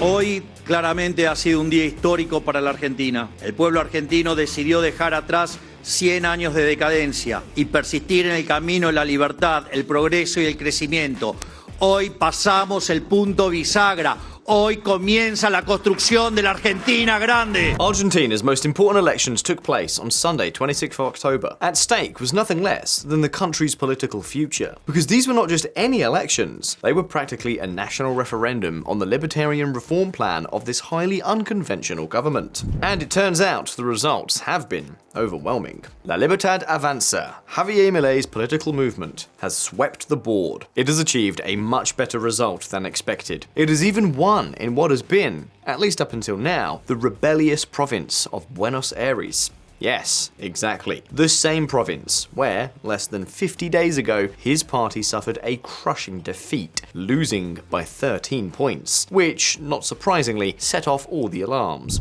Hoy claramente ha sido un día histórico para la Argentina. El pueblo argentino decidió dejar atrás 100 años de decadencia y persistir en el camino de la libertad, el progreso y el crecimiento. Hoy pasamos el punto bisagra. Hoy comienza la construcción de la Argentina grande. Argentina's most important elections took place on Sunday, 26th of October. At stake was nothing less than the country's political future. Because these were not just any elections, they were practically a national referendum on the libertarian reform plan of this highly unconventional government. And it turns out the results have been overwhelming. La Libertad Avanza, Javier Milei's political movement, has swept the board. It has achieved a much better result than expected. It has even won in what has been, at least up until now, the rebellious province of Buenos Aires. Yes, exactly. The same province where, less than 50 days ago, his party suffered a crushing defeat, losing by 13 points, which, not surprisingly, set off all the alarms.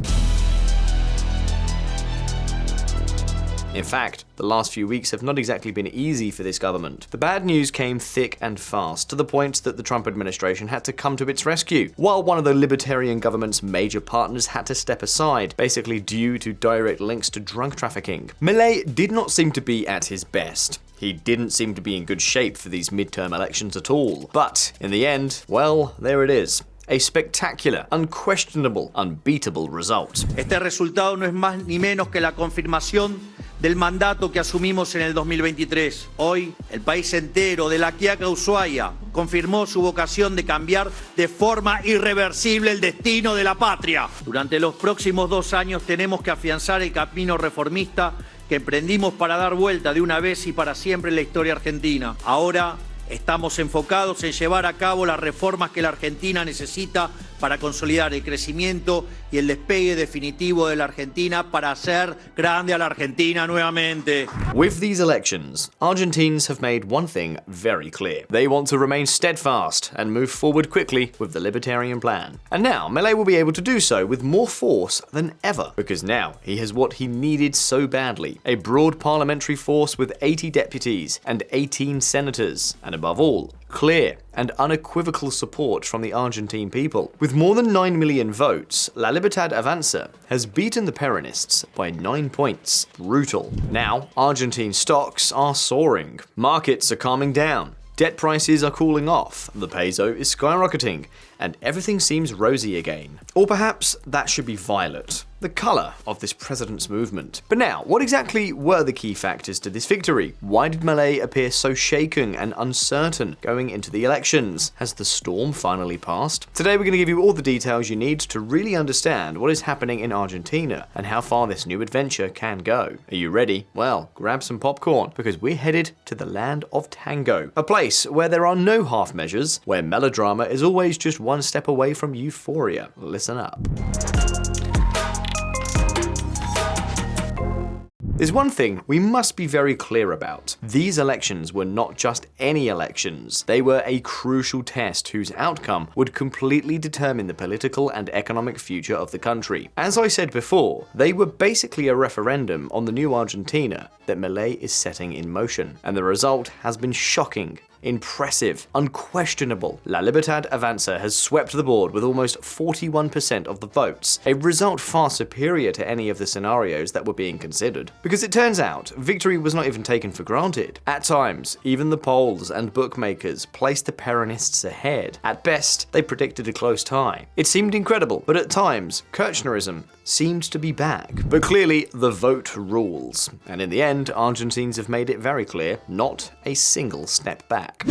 In fact, the last few weeks have not exactly been easy for this government. The bad news came thick and fast, to the point that the Trump administration had to come to its rescue, while one of the libertarian government's major partners had to step aside, basically due to direct links to drug trafficking. Milei did not seem to be at his best. He didn't seem to be in good shape for these midterm elections at all. But, in the end, well, there it is. A spectacular, unquestionable, unbeatable result. Este resultado no es más ni menos que la confirmación del mandato que asumimos en el 2023. Hoy, el país entero, de la Quiaca a Ushuaia, confirmó su vocación de cambiar de forma irreversible el destino de la patria. Durante los próximos 2 años tenemos que afianzar el camino reformista que emprendimos para dar vuelta de una vez y para siempre en la historia argentina. Ahora estamos enfocados en llevar a cabo las reformas que la Argentina necesita para consolidar el crecimiento y el despegue definitivo de la Argentina para hacer grande a la Argentina nuevamente. With these elections, Argentines have made one thing very clear. They want to remain steadfast and move forward quickly with the libertarian plan. And now, Milei will be able to do so with more force than ever, because now he has what he needed so badly: a broad parliamentary force with 80 deputies and 18 senators, and above all, clear and unequivocal support from the Argentine people. With more than 9 million votes, La Libertad Avanza has beaten the Peronists by 9 points. Brutal. Now, Argentine stocks are soaring. Markets are calming down. Debt prices are cooling off, the peso is skyrocketing, and everything seems rosy again. Or perhaps that should be violet, the colour of this president's movement. But now, what exactly were the key factors to this victory? Why did Milei appear so shaken and uncertain going into the elections? Has the storm finally passed? Today we're going to give you all the details you need to really understand what is happening in Argentina and how far this new adventure can go. Are you ready? Well, grab some popcorn, because we're headed to the land of tango. A place where there are no half measures, where melodrama is always just one step away from euphoria. Listen up. There's one thing we must be very clear about. These elections were not just any elections. They were a crucial test whose outcome would completely determine the political and economic future of the country. As I said before, they were basically a referendum on the new Argentina that Milei is setting in motion. And the result has been shocking, impressive, unquestionable. La Libertad Avanza has swept the board with almost 41% of the votes, a result far superior to any of the scenarios that were being considered. Because it turns out, victory was not even taken for granted. At times, even the polls and bookmakers placed the Peronists ahead. At best, they predicted a close tie. It seemed incredible, but at times, Kirchnerism seemed to be back. But clearly, the vote rules. And in the end, Argentines have made it very clear, not a single step back.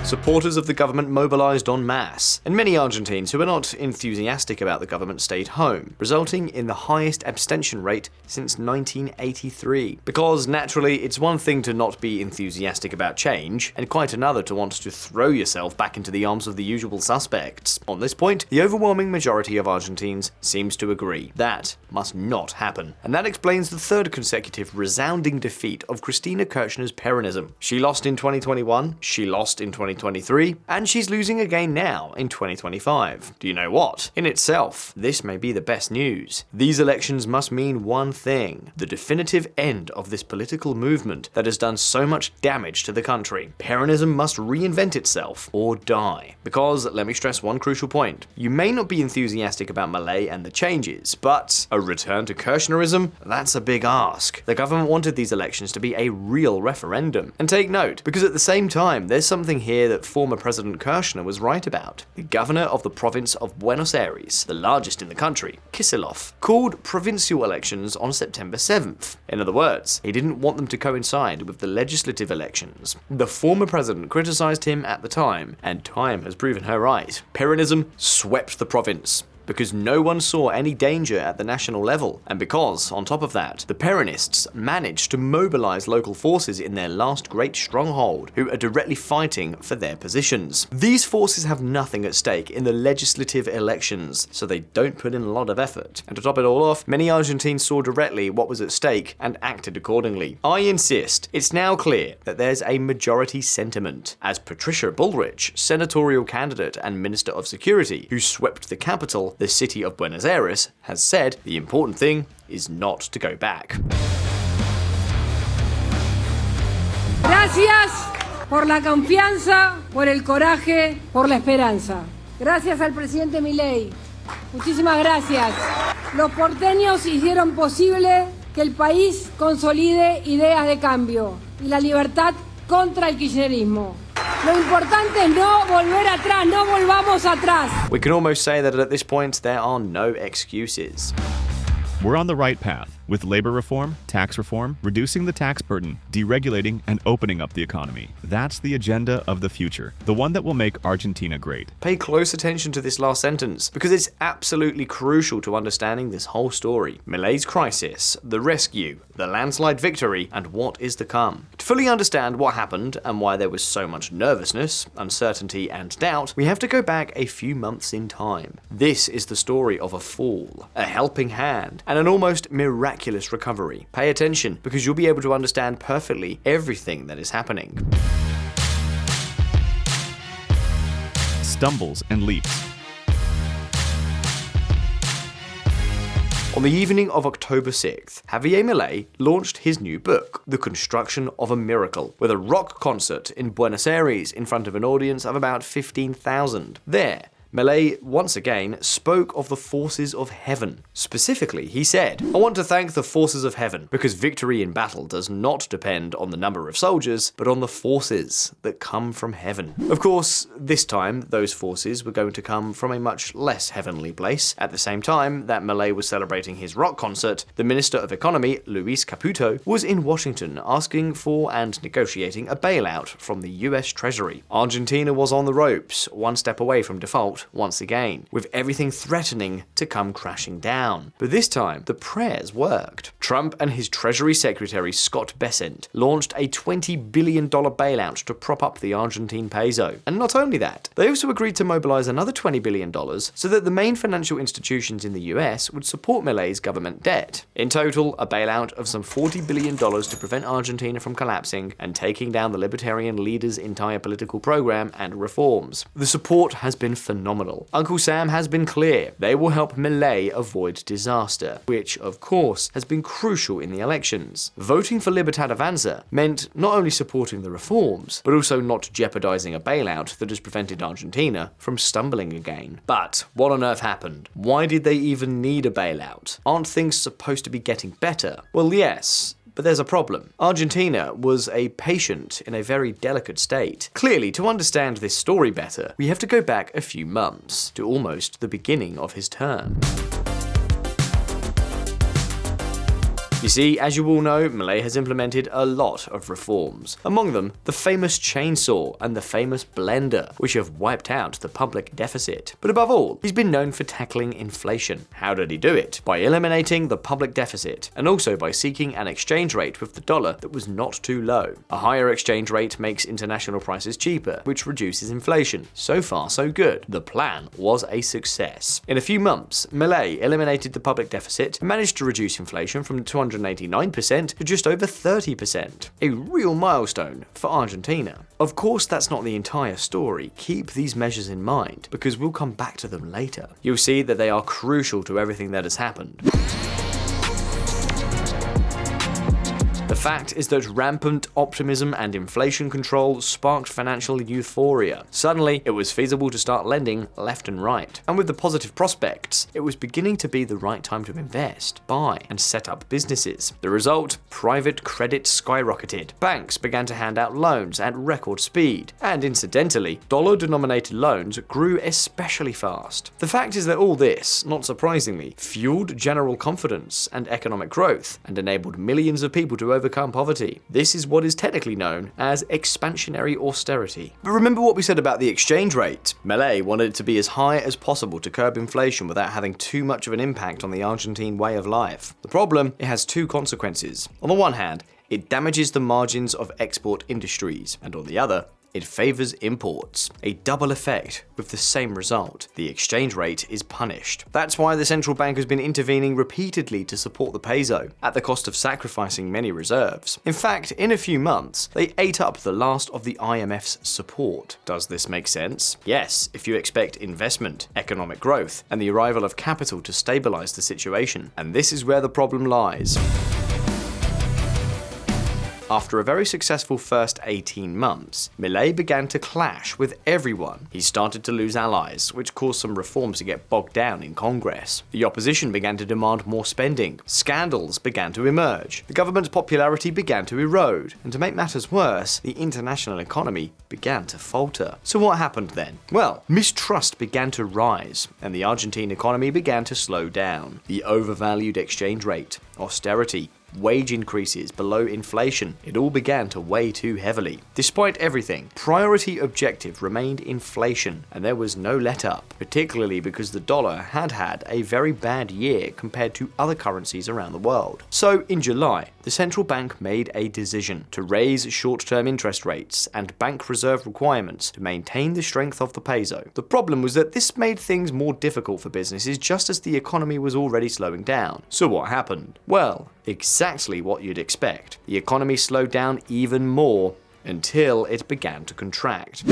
Supporters of the government mobilized en masse, and many Argentines who were not enthusiastic about the government stayed home, resulting in the highest abstention rate since 1983. Because naturally, it's one thing to not be enthusiastic about change, and quite another to want to throw yourself back into the arms of the usual suspects. On this point, the overwhelming majority of Argentines seems to agree. That must not happen. And that explains the third consecutive resounding defeat of Cristina Kirchner's Peronism. She lost in 2021, she lost in 2022, 2023, and she's losing again now in 2025. Do you know what? In itself, this may be the best news. These elections must mean one thing: the definitive end of this political movement that has done so much damage to the country. Peronism must reinvent itself or die. Because, let me stress one crucial point, you may not be enthusiastic about Milei and the changes, but a return to Kirchnerism? That's a big ask. The government wanted these elections to be a real referendum. And take note, because at the same time, there's something here that former President Kirchner was right about. The governor of the province of Buenos Aires, the largest in the country, Kicillof, called provincial elections on September 7th. In other words, he didn't want them to coincide with the legislative elections. The former president criticized him at the time, and time has proven her right. Peronism swept the province, because no one saw any danger at the national level, and because, on top of that, the Peronists managed to mobilize local forces in their last great stronghold, who are directly fighting for their positions. These forces have nothing at stake in the legislative elections, so they don't put in a lot of effort. And to top it all off, many Argentines saw directly what was at stake and acted accordingly. I insist, it's now clear that there's a majority sentiment, as Patricia Bullrich, senatorial candidate and Minister of Security, who swept the capital, the city of Buenos Aires, has said the important thing is not to go back. Gracias por la confianza, por el coraje, por la esperanza. Gracias al presidente MILEI. Muchísimas gracias. Los porteños hicieron posible que el país consolide ideas de cambio y la libertad contra el kirchnerismo. Lo importante es no volver atrás, no volvamos atrás. We can almost say that at this point there are no excuses. We're on the right path with labor reform, tax reform, reducing the tax burden, deregulating, and opening up the economy. That's the agenda of the future, the one that will make Argentina great. Pay close attention to this last sentence, because it's absolutely crucial to understanding this whole story. Milei's crisis, the rescue, the landslide victory, and what is to come. To fully understand what happened and why there was so much nervousness, uncertainty, and doubt, we have to go back a few months in time. This is the story of a fall, a helping hand, and an almost miraculous recovery. Pay attention, because you'll be able to understand perfectly everything that is happening. Stumbles and leaps. On the evening of October 6th, Javier Milei launched his new book, The Construction of a Miracle, with a rock concert in Buenos Aires in front of an audience of about 15,000. There, Milei once again spoke of the forces of heaven. Specifically, he said, "I want to thank the forces of heaven, because victory in battle does not depend on the number of soldiers, but on the forces that come from heaven." Of course, this time, those forces were going to come from a much less heavenly place. At the same time that Milei was celebrating his rock concert, the Minister of Economy, Luis Caputo, was in Washington asking for and negotiating a bailout from the US Treasury. Argentina was on the ropes, one step away from default once again, with everything threatening to come crashing down. But this time, the prayers worked. Trump and his Treasury Secretary Scott Bessent launched a $20 billion bailout to prop up the Argentine peso. And not only that, they also agreed to mobilize another $20 billion so that the main financial institutions in the US would support Milei's government debt. In total, a bailout of some $40 billion to prevent Argentina from collapsing and taking down the libertarian leader's entire political program and reforms. The support has been phenomenal. Uncle Sam has been clear. They will help Milei avoid disaster, which, of course, has been crucial in the elections. Voting for Libertad Avanza meant not only supporting the reforms, but also not jeopardizing a bailout that has prevented Argentina from stumbling again. But what on earth happened? Why did they even need a bailout? Aren't things supposed to be getting better? Well, yes. But there's a problem. Argentina was a patient in a very delicate state. Clearly, to understand this story better, we have to go back a few months, to almost the beginning of his term. You see, as you all know, Milei has implemented a lot of reforms. Among them, the famous chainsaw and the famous blender, which have wiped out the public deficit. But above all, he's been known for tackling inflation. How did he do it? By eliminating the public deficit, and also by seeking an exchange rate with the dollar that was not too low. A higher exchange rate makes international prices cheaper, which reduces inflation. So far, so good. The plan was a success. In a few months, Milei eliminated the public deficit and managed to reduce inflation from 200 189% to just over 30%. A real milestone for Argentina. Of course, that's not the entire story. Keep these measures in mind, because we'll come back to them later. You'll see that they are crucial to everything that has happened. The fact is that rampant optimism and inflation control sparked financial euphoria. Suddenly, it was feasible to start lending left and right. And with the positive prospects, it was beginning to be the right time to invest, buy, and set up businesses. The result? Private credit skyrocketed. Banks began to hand out loans at record speed. And incidentally, dollar-denominated loans grew especially fast. The fact is that all this, not surprisingly, fueled general confidence and economic growth, and enabled millions of people to overcome poverty. This is what is technically known as expansionary austerity. But remember what we said about the exchange rate. MILEI wanted it to be as high as possible to curb inflation without having too much of an impact on the Argentine way of life. The problem? It has two consequences. On the one hand, it damages the margins of export industries, and on the other, it favors imports. A double effect with the same result. The exchange rate is punished. That's why the central bank has been intervening repeatedly to support the peso, at the cost of sacrificing many reserves. In fact, in a few months, they ate up the last of the IMF's support. Does this make sense? Yes, if you expect investment, economic growth, and the arrival of capital to stabilize the situation. And this is where the problem lies. After a very successful first 18 months, MILEI began to clash with everyone. He started to lose allies, which caused some reforms to get bogged down in Congress. The opposition began to demand more spending. Scandals began to emerge. The government's popularity began to erode. And to make matters worse, the international economy began to falter. So what happened then? Well, mistrust began to rise, and the Argentine economy began to slow down. The overvalued exchange rate, austerity, wage increases below inflation, it all began to weigh too heavily. Despite everything, priority objective remained inflation, and there was no let-up, particularly because the dollar had had a very bad year compared to other currencies around the world. So in July, the central bank made a decision to raise short-term interest rates and bank reserve requirements to maintain the strength of the peso. The problem was that this made things more difficult for businesses just as the economy was already slowing down. So what happened? Well, exactly what you'd expect. The economy slowed down even more until it began to contract.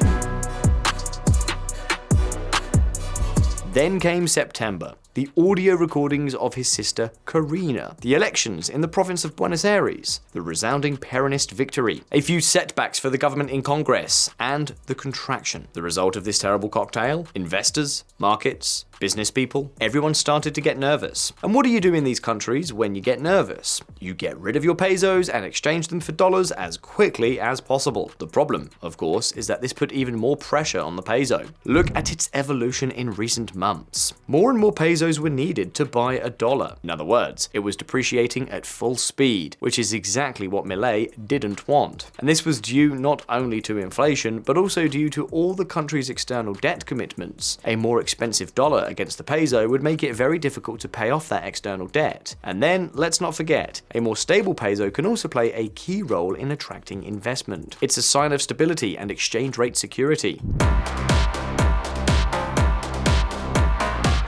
Then came September. The audio recordings of his sister Karina, the elections in the province of Buenos Aires, the resounding Peronist victory, a few setbacks for the government in Congress, and the contraction. The result of this terrible cocktail? Investors, markets, business people, everyone started to get nervous. And what do you do in these countries when you get nervous? You get rid of your pesos and exchange them for dollars as quickly as possible. The problem, of course, is that this put even more pressure on the peso. Look at its evolution in recent months. More and more pesos were needed to buy a dollar. In other words, it was depreciating at full speed, which is exactly what MILEI didn't want. And this was due not only to inflation, but also due to all the country's external debt commitments. A more expensive dollar against the peso would make it very difficult to pay off that external debt. And then, let's not forget, a more stable peso can also play a key role in attracting investment. It's a sign of stability and exchange rate security.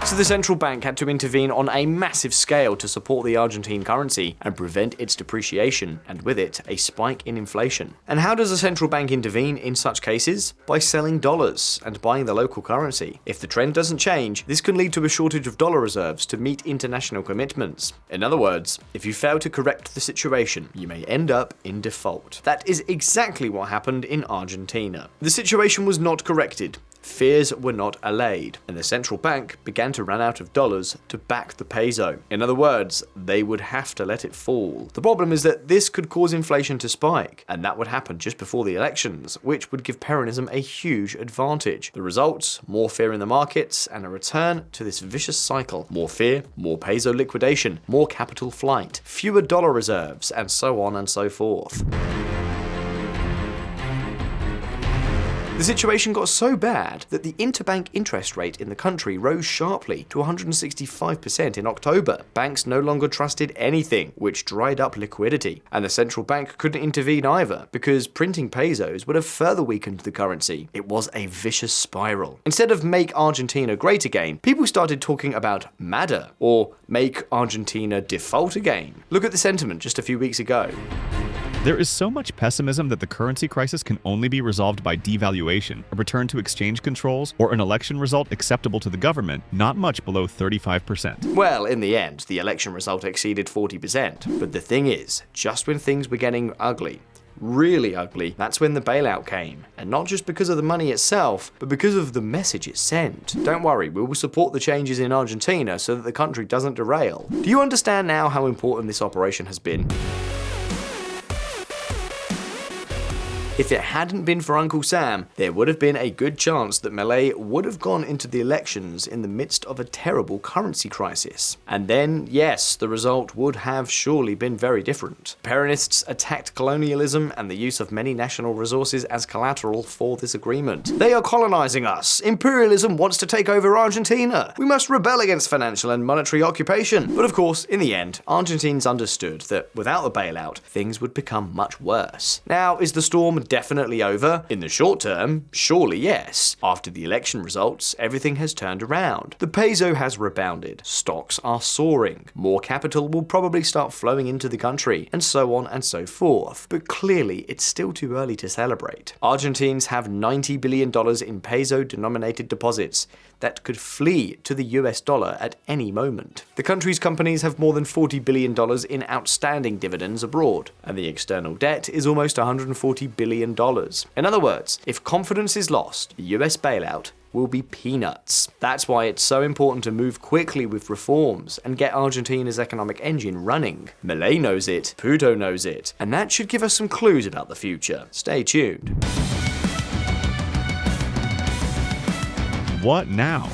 So the central bank had to intervene on a massive scale to support the Argentine currency and prevent its depreciation, and with it, a spike in inflation. And how does a central bank intervene in such cases? By selling dollars and buying the local currency. If the trend doesn't change, this can lead to a shortage of dollar reserves to meet international commitments. In other words, if you fail to correct the situation, you may end up in default. That is exactly what happened in Argentina. The situation was not corrected. Fears were not allayed, and the central bank began to run out of dollars to back the peso. In other words, they would have to let it fall. The problem is that this could cause inflation to spike, and that would happen just before the elections, which would give Peronism a huge advantage. The results? More fear in the markets, and a return to this vicious cycle. More fear, more peso liquidation, more capital flight, fewer dollar reserves, and so on and so forth. The situation got so bad that the interbank interest rate in the country rose sharply to 165% in October. Banks no longer trusted anything, which dried up liquidity, and the central bank couldn't intervene either, because printing pesos would have further weakened the currency. It was a vicious spiral. Instead of make Argentina great again, people started talking about MADA, or make Argentina default again. Look at the sentiment just a few weeks ago. There is so much pessimism that the currency crisis can only be resolved by devaluation, a return to exchange controls, or an election result acceptable to the government, not much below 35%. Well, in the end, the election result exceeded 40%. But the thing is, just when things were getting ugly, really ugly, that's when the bailout came. And not just because of the money itself, but because of the message it sent. Don't worry, we will support the changes in Argentina so that the country doesn't derail. Do you understand now how important this operation has been? If it hadn't been for Uncle Sam, there would have been a good chance that MILEI would have gone into the elections in the midst of a terrible currency crisis. And then, yes, the result would have surely been very different. Peronists attacked colonialism and the use of many national resources as collateral for this agreement. They are colonizing us. Imperialism wants to take over Argentina. We must rebel against financial and monetary occupation. But of course, in the end, Argentines understood that without the bailout, things would become much worse. Now, is the storm definitely over? In the short term, surely yes. After the election results, everything has turned around. The peso has rebounded, stocks are soaring, more capital will probably start flowing into the country, and so on and so forth. But clearly, it's still too early to celebrate. Argentines have $90 billion in peso-denominated deposits that could flee to the US dollar at any moment. The country's companies have more than $40 billion in outstanding dividends abroad, and the external debt is almost $140 billion. In other words, if confidence is lost, the US bailout will be peanuts. That's why it's so important to move quickly with reforms and get Argentina's economic engine running. MILEI knows it, Puto knows it, and that should give us some clues about the future. Stay tuned. What now?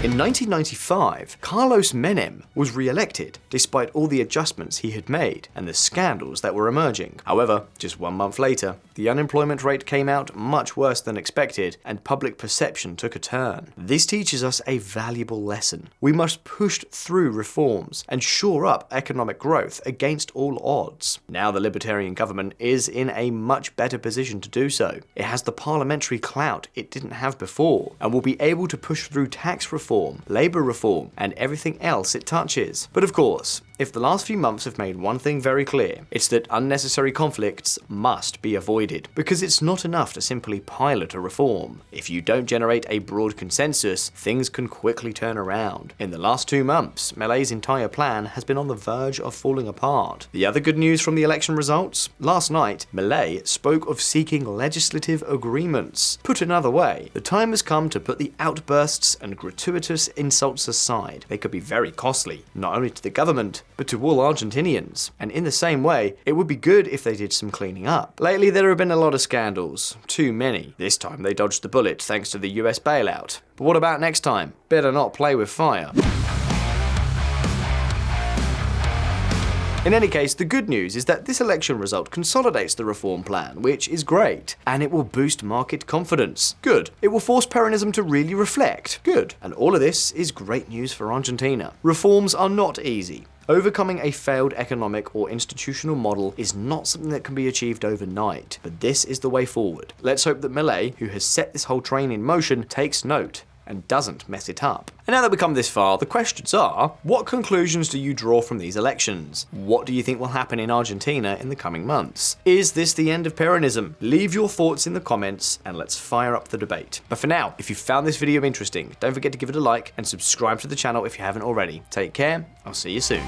In 1995, Carlos Menem was re-elected, despite all the adjustments he had made and the scandals that were emerging. However, just 1 month later, the unemployment rate came out much worse than expected, and public perception took a turn. This teaches us a valuable lesson. We must push through reforms and shore up economic growth against all odds. Now the Libertarian government is in a much better position to do so. It has the parliamentary clout it didn't have before, and will be able to push through tax reform, labour reform, and everything else it touches. But of course, if the last few months have made one thing very clear, it's that unnecessary conflicts must be avoided, because it's not enough to simply pilot a reform. If you don't generate a broad consensus, things can quickly turn around. In the last 2 months, MILEI's entire plan has been on the verge of falling apart. The other good news from the election results? Last night, MILEI spoke of seeking legislative agreements. Put another way, the time has come to put the outbursts and gratuitous insults aside. They could be very costly, not only to the government, but to all Argentinians. And in the same way, it would be good if they did some cleaning up. Lately there have been a lot of scandals. Too many. This time they dodged the bullet thanks to the US bailout. But what about next time? Better not play with fire. In any case, the good news is that this election result consolidates the reform plan, which is great, and it will boost market confidence. Good. It will force Peronism to really reflect. Good. And all of this is great news for Argentina. Reforms are not easy. Overcoming a failed economic or institutional model is not something that can be achieved overnight, but this is the way forward. Let's hope that MILEI, who has set this whole train in motion, takes note and doesn't mess it up. And now that we've come this far, the questions are, what conclusions do you draw from these elections? What do you think will happen in Argentina in the coming months? Is this the end of Peronism? Leave your thoughts in the comments and let's fire up the debate. But for now, if you found this video interesting, don't forget to give it a like and subscribe to the channel if you haven't already. Take care, I'll see you soon.